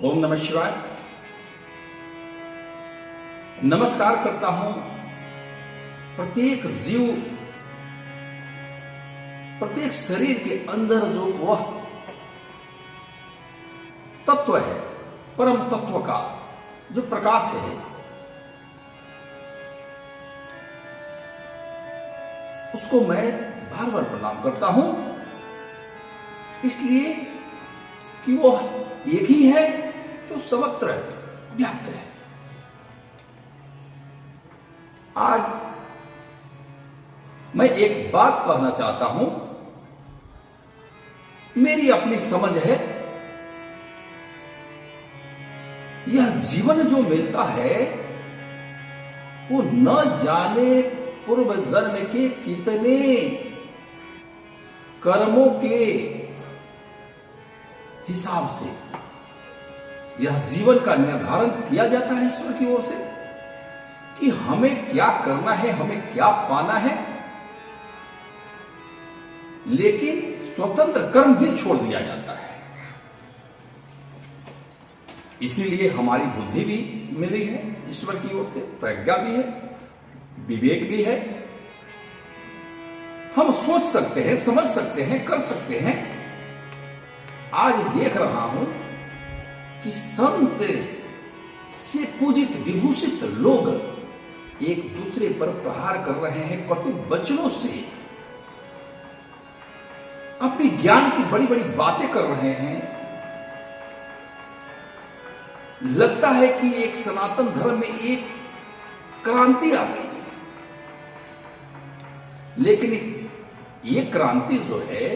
ओम नमः शिवाय। नमस्कार करता हूं प्रत्येक जीव, प्रत्येक शरीर के अंदर जो वह तत्व है, परम तत्व का जो प्रकाश है, उसको मैं बार बार प्रणाम करता हूं, इसलिए कि वह एक ही है जो सर्वत्र व्याप्त है। आज मैं एक बात कहना चाहता हूं, मेरी अपनी समझ है, यह जीवन जो मिलता है वो न जाने पूर्व जन्म के कितने कर्मों के हिसाब से यह जीवन का निर्धारण किया जाता है ईश्वर की ओर से कि हमें क्या करना है, हमें क्या पाना है। लेकिन स्वतंत्र कर्म भी छोड़ दिया जाता है। इसीलिए हमारी बुद्धि भी मिली है ईश्वर की ओर से, प्रज्ञा भी है, विवेक भी है। हम सोच सकते हैं, समझ सकते हैं, कर सकते हैं। आज देख रहा हूं कि संत से पूजित विभूषित लोग एक दूसरे पर प्रहार कर रहे हैं कटु वचनों से, अपनी ज्ञान की बड़ी बड़ी बातें कर रहे हैं। लगता है कि एक सनातन धर्म में एक क्रांति आ गई है, लेकिन ये क्रांति जो है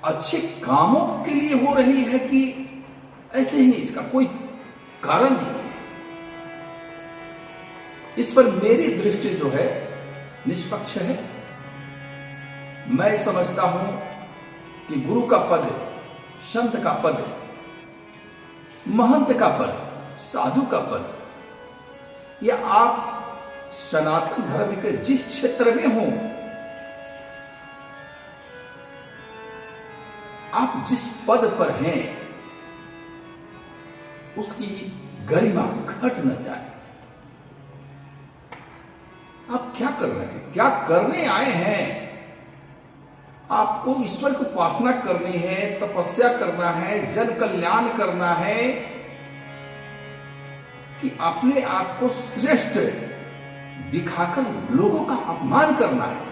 अच्छे कामों के लिए हो रही है कि ऐसे ही इसका कोई कारण नहीं है। इस पर मेरी दृष्टि जो है निष्पक्ष है। मैं समझता हूं कि गुरु का पद, संत का पद, महंत का पद, साधु का पद, या आप सनातन धर्म के जिस क्षेत्र में हो, आप जिस पद पर हैं उसकी गरिमा घट न जाए। आप क्या कर रहे हैं, क्या करने आए हैं? आपको ईश्वर की उपासना करनी है, तपस्या करना है, जन कल्याण करना है, कि अपने आप को श्रेष्ठ दिखाकर लोगों का अपमान करना है।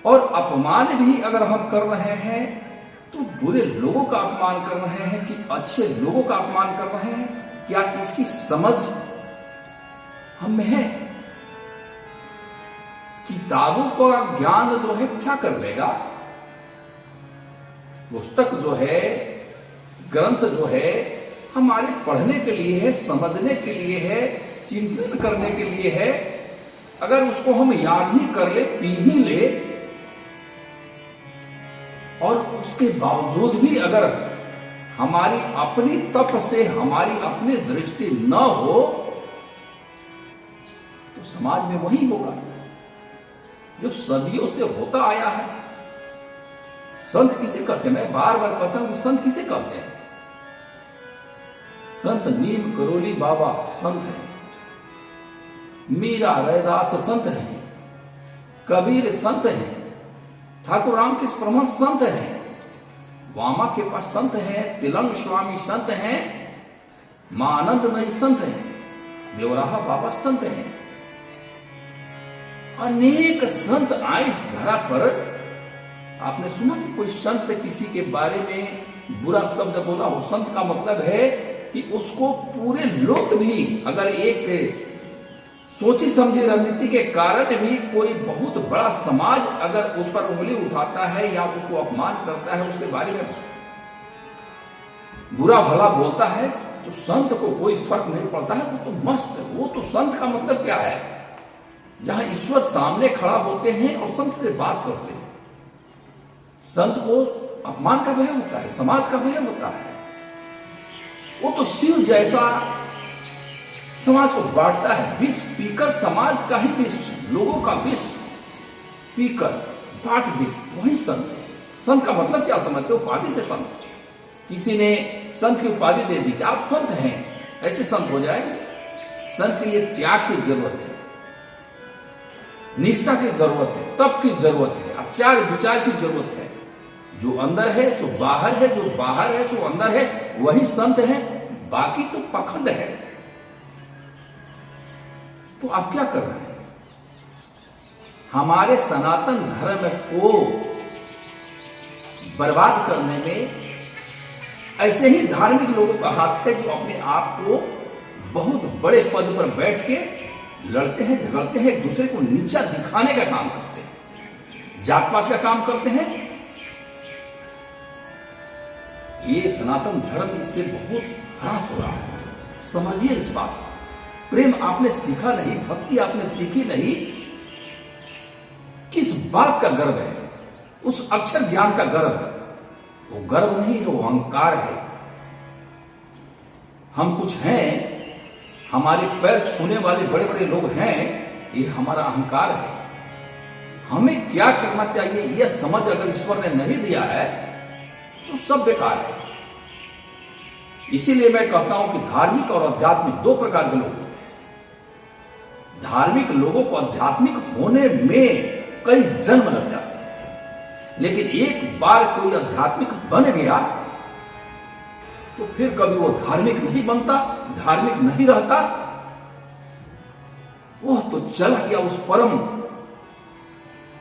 और अपमान भी अगर हम कर रहे हैं तो बुरे लोगों का अपमान कर रहे हैं कि अच्छे लोगों का अपमान कर रहे हैं? क्या इसकी समझ हम में है? किताबों का ज्ञान जो है क्या कर लेगा? पुस्तक जो है, ग्रंथ जो है, हमारे पढ़ने के लिए है, समझने के लिए है, चिंतन करने के लिए है। अगर उसको हम याद ही कर ले, पी ही ले, और उसके बावजूद भी अगर हमारी अपनी तप से हमारी अपनी दृष्टि न हो तो समाज में वही होगा जो सदियों से होता आया है। संत किसे कहते हैं? मैं बार बार कहता हूं कि संत किसे कहते हैं? संत नीम करोली बाबा संत हैं, मीरा रैदास संत हैं, कबीर संत हैं, ठाकुर रामकृष्ण परमहंस संत हैं, वामा के पास संत हैं, तिलंग स्वामी संत हैं, मानंदमयी संत हैं, देवराहा बाबा संत हैं। अनेक संत आए इस धरा पर। आपने सुना कि कोई संत किसी के बारे में बुरा शब्द बोला हो? संत का मतलब है कि उसको पूरे लोग भी, अगर एक सोची समझी रणनीति के कारण भी कोई बहुत बड़ा समाज अगर उस पर उंगली उठाता है या उसको अपमान करता है, उसके बारे में बुरा भला बोलता है, तो संत को कोई फर्क नहीं पड़ता है। वो तो मस्त है। वो तो संत का मतलब क्या है? जहां ईश्वर सामने खड़ा होते हैं और संत से बात करते हैं। संत को अपमान का भय होता है, समाज का भय होता है। वो तो शिव जैसा समाज को बांटता है, विष पीकर समाज का ही विष, लोगों का विष पीकर बांट दे, वही संत है। संत का मतलब क्या समझते हो? उपाधि से संत। किसी ने संत की उपाधि दे दी कि आप संत हैं, ऐसे संत हो जाएंगे। संत के लिए त्याग की जरूरत है, निष्ठा की जरूरत है, तप की जरूरत है, आचार विचार की जरूरत है। जो अंदर है सो बाहर है, जो बाहर है सो अंदर है, वही संत है। बाकी तो पखंड है। तो आप क्या कर रहे हैं? हमारे सनातन धर्म को बर्बाद करने में ऐसे ही धार्मिक लोगों का हाथ है जो अपने आप को बहुत बड़े पद पर बैठ के लड़ते हैं, झगड़ते हैं, एक दूसरे को नीचा दिखाने का काम करते हैं, जात पात का काम करते हैं। ये सनातन धर्म इससे बहुत ह्रास हो रहा है। समझिए इस बात को। प्रेम आपने सीखा नहीं, भक्ति आपने सीखी नहीं। किस बात का गर्व है? उस अक्षर ज्ञान का गर्व है। वो गर्व नहीं है, वो अहंकार है। हम कुछ हैं, हमारे पैर छूने वाले बड़े बड़े लोग हैं, ये हमारा अहंकार है। हमें क्या करना चाहिए यह समझ अगर ईश्वर ने नहीं दिया है तो सब बेकार है। इसीलिए मैं कहता हूं कि धार्मिक और आध्यात्मिक दो प्रकार के लोग होते हैं। धार्मिक लोगों को आध्यात्मिक होने में कई जन्म लग जाते हैं, लेकिन एक बार कोई आध्यात्मिक बन गया तो फिर कभी वो धार्मिक नहीं बनता, धार्मिक नहीं रहता। वह तो चला गया उस परम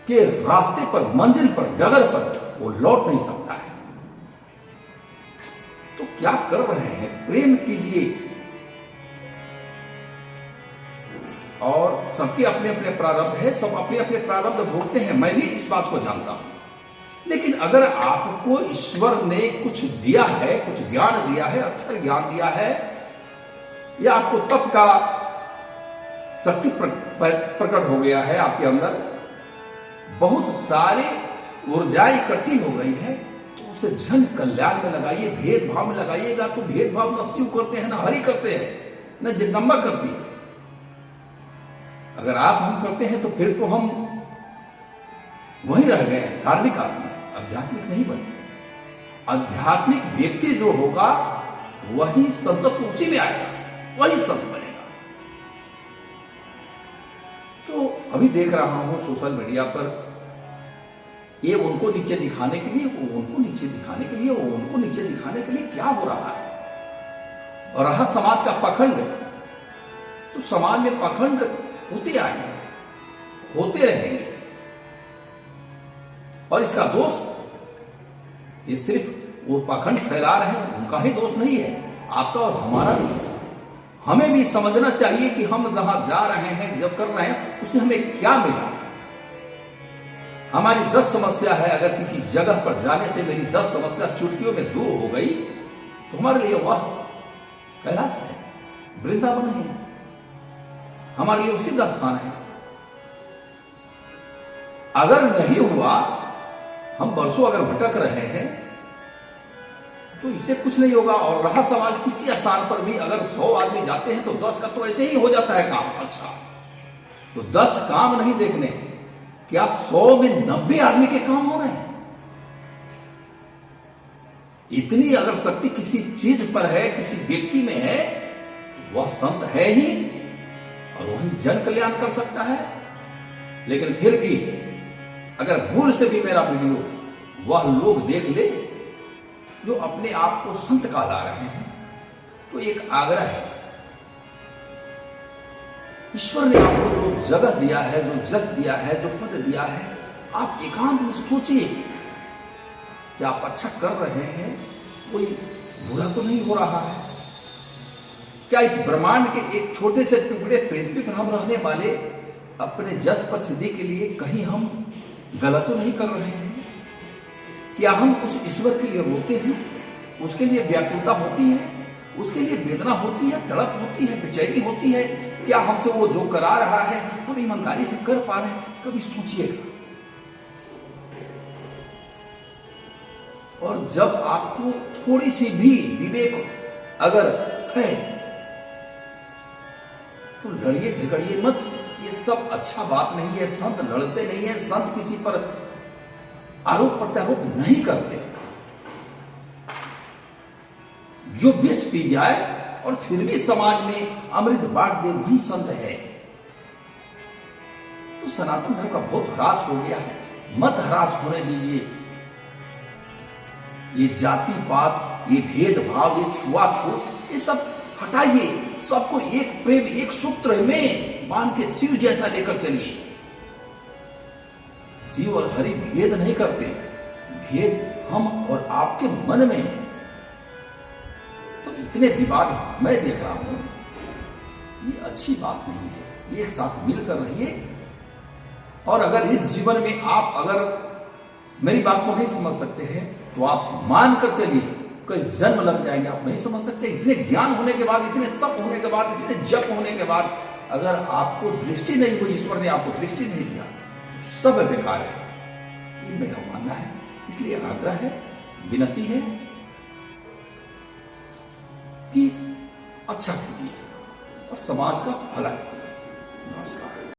के रास्ते पर, मंजिल पर, डगर पर, वो लौट नहीं सकता है। तो क्या कर रहे हैं? प्रेम कीजिए। और सबके अपने अपने प्रारब्ध है, सब अपने अपने प्रारब्ध भोगते हैं, मैं भी इस बात को जानता हूं। लेकिन अगर आपको ईश्वर ने कुछ दिया है, कुछ ज्ञान दिया है, अक्षर ज्ञान दिया है, या आपको तप का शक्ति प्रकट हो गया है, आपके अंदर बहुत सारी ऊर्जाएं इकट्ठी हो गई है, तो उसे जन कल्याण में लगाइए। भेदभाव में लगाइएगा तो भेदभाव न शिव करते हैं, न हरि करते हैं, न जगदम्बा करती है। अगर आप हम करते हैं तो फिर तो हम वहीं रह गए, धार्मिक आदमी, आध्यात्मिक नहीं बने। आध्यात्मिक व्यक्ति जो होगा वही संतत्व उसी में आएगा, वही संत बनेगा। तो अभी देख रहा हूं सोशल मीडिया पर, ये उनको नीचे दिखाने के लिए, वो उनको नीचे दिखाने के लिए, वो उनको नीचे दिखाने के लिए क्या हो रहा है। और रहा समाज का पखंड, तो समाज में पखंड होते आए हैं, होते रहेंगे। और इसका दोष ये सिर्फ वो पखंड फैला रहे हैं उनका ही दोष नहीं है, आपका और हमारा भी दोष है। हमें भी समझना चाहिए कि हम जहां जा रहे हैं, जब कर रहे हैं, उससे हमें क्या मिला। हमारी 10 समस्या है, अगर किसी जगह पर जाने से मेरी 10 समस्या चुटकियों में दूर हो गई तो हमारे लिए वह कैलाश है, वृंदावन है, हमारे लिए सिद्ध स्थान है। अगर नहीं हुआ, हम बरसों अगर भटक रहे हैं तो इससे कुछ नहीं होगा। और रहा सवाल किसी स्थान पर भी अगर 100 आदमी जाते हैं तो 10 का तो ऐसे ही हो जाता है काम। अच्छा, तो 10 काम नहीं देखने हैं, क्या 100 में 90 आदमी के काम हो रहे हैं? इतनी अगर शक्ति किसी चीज पर है, किसी व्यक्ति में है, वह संत है ही, और वही जन कल्याण कर सकता है। लेकिन फिर भी अगर भूल से भी मेरा वीडियो वह लोग देख ले जो अपने आप को संत कहला रहे हैं, तो एक आग्रह है, ईश्वर ने आपको जो जगह दिया है, जो जस दिया है, जो पद दिया है, आप एकांत में सोचिए कि आप अच्छा कर रहे हैं, कोई बुरा तो नहीं हो रहा है। क्या इस ब्रह्मांड के एक छोटे से टुकड़े पृथ्वी पर हम रहने वाले अपने जस प्रसिद्धि के लिए कहीं हम गलत तो नहीं कर रहे हैं? क्या हम उस ईश्वर के लिए रोते हैं? उसके लिए व्याकुलता होती है, उसके लिए वेदना होती है, तड़प होती है, बेचैनी होती है? क्या हमसे वो जो करा रहा है हम ईमानदारी से कर पा रहे हैं? कभी सोचिएगा। और जब आपको थोड़ी सी भी विवेक अगर है तो लड़िए झगड़िए मत। ये सब अच्छा बात नहीं है। संत लड़ते नहीं है, संत किसी पर आरोप प्रत्यारोप नहीं करते। जो विष पी जाए और फिर भी समाज में अमृत बांट दे वही संत है। तो सनातन धर्म का बहुत ह्रास हो गया है, मत ह्रास होने दीजिए। ये जाति पात, ये भेदभाव, ये छुआछूत, ये सब हटाइए। सबको एक प्रेम, एक सूत्र में बांध के शिव जैसा लेकर चलिए। शिव और हरि भेद नहीं करते, भेद हम और आपके मन में है। तो इतने विवाद मैं देख रहा हूं, ये अच्छी बात नहीं है। एक साथ मिलकर रहिए। और अगर इस जीवन में आप अगर मेरी बात को नहीं समझ सकते हैं तो आप मान कर चलिए, कोई जन्म लग जाएंगे, आप नहीं समझ सकते। इतने ज्ञान होने के बाद, इतने तप होने के बाद, इतने जप होने के बाद अगर आपको दृष्टि नहीं हुई, ईश्वर ने आपको दृष्टि नहीं दिया, तो सब बेकार है। ये मेरा मानना है। इसलिए आग्रह है, विनती है कि अच्छा कीजिए और समाज का भला कीजिए। नमस्कार।